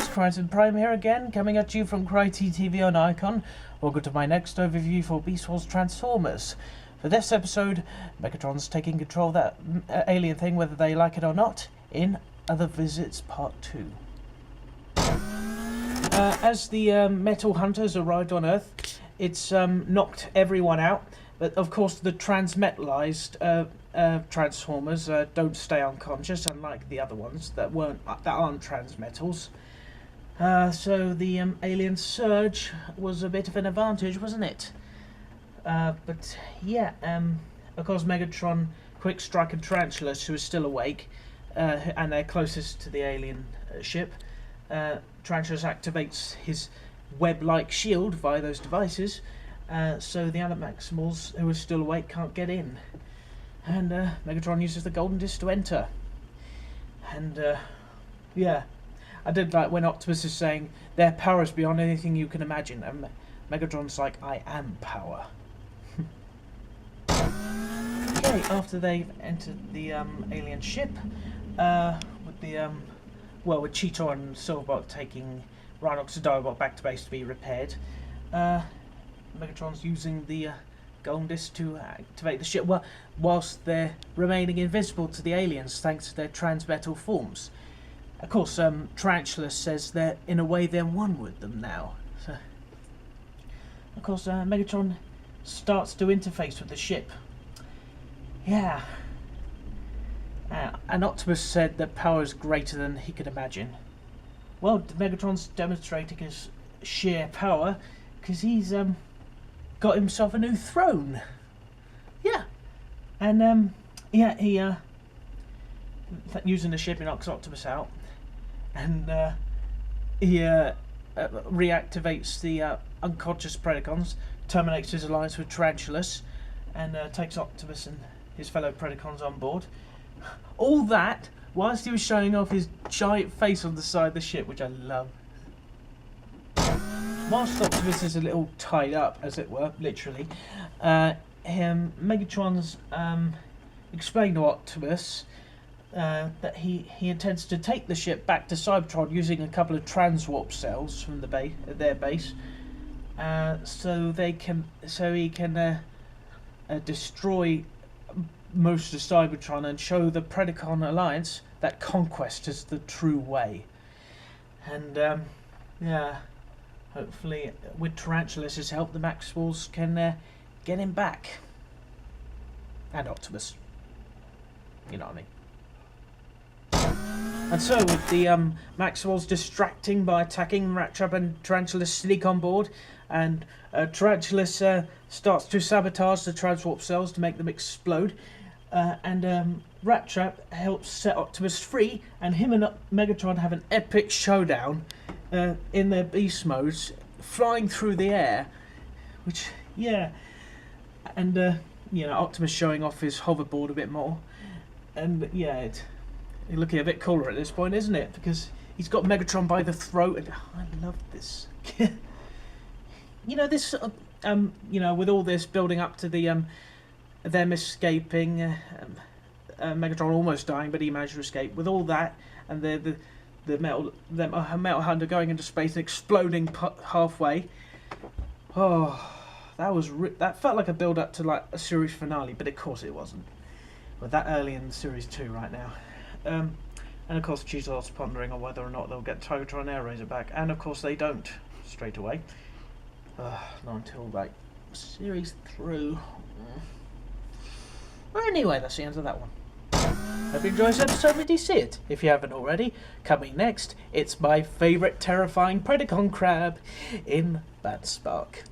Crimes and Prime here again, coming at you from Crity TV on Icon. Welcome to my next overview for Beast Wars Transformers. For this episode, Megatron's taking control of that alien thing, whether they like it or not, in Other Visits Part 2. As the Metal Hunters arrived on Earth, it's knocked everyone out, but of course the transmetalized Transformers don't stay unconscious, unlike the other ones that aren't transmetals. So the alien surge was a bit of an advantage, wasn't it? But yeah, of course Megatron, Quick Strike and Tarantulas, who is still awake, and they're closest to the alien ship. Tarantulas activates his web-like shield via those devices, so the other Maximals who are still awake can't get in. And Megatron uses the golden disc to enter. And yeah, I did like when Optimus is saying their power is beyond anything you can imagine, and Megatron's like, I am power. Okay, after they've entered the alien ship, with the with Cheetor and Silverbot taking Rhinox and Dinobot back to base to be repaired, Megatron's using the golden disc to activate the ship, whilst they're remaining invisible to the aliens thanks to their transmetal forms. Of course, Tarantula says that in a way they're one with them now. So, of course, Megatron starts to interface with the ship. Yeah. And Optimus said that power is greater than he could imagine. Well, Megatron's demonstrating his sheer power because he's got himself a new throne. Yeah. And yeah, he using the ship, he knocks Optimus out, and he reactivates the unconscious Predacons, terminates his alliance with Tarantulas, and takes Optimus and his fellow Predacons on board. All that whilst he was showing off his giant face on the side of the ship, which I love. Whilst Optimus is a little tied up, as it were, literally, Megatron's explained to Optimus that he intends to take the ship back to Cybertron using a couple of transwarp cells from their base, so he can destroy most of Cybertron and show the Predacon Alliance that conquest is the true way. And yeah, hopefully with Tarantulas' help, the Maximals can get him back. And Optimus. You know what I mean. And so with the Maximals distracting by attacking, Rattrap and Tarantulas sneak on board, and Tarantulas starts to sabotage the transwarp cells to make them explode, and Rattrap helps set Optimus free, and him and Megatron have an epic showdown in their beast modes, flying through the air, which, yeah, and you know, Optimus showing off his hoverboard a bit more, and yeah, it's looking a bit cooler at this point, isn't it? Because he's got Megatron by the throat, and I love this. You know, this, you know, with all this building up to the them escaping, Megatron almost dying, but he managed to escape. With all that, and the metal hunter going into space and exploding halfway. Oh, that felt like a build up to like a series finale, but of course it wasn't. We're that early in series 2 right now. And of course Cheetor's pondering on whether or not they'll get Totron Air Razor back, and of course they don't straight away. Not until like series through. Well, anyway, that's the end of that one. Hope you enjoyed this episode with DC it. If you haven't already, coming next, it's my favourite terrifying Predacon crab in Bad Spark.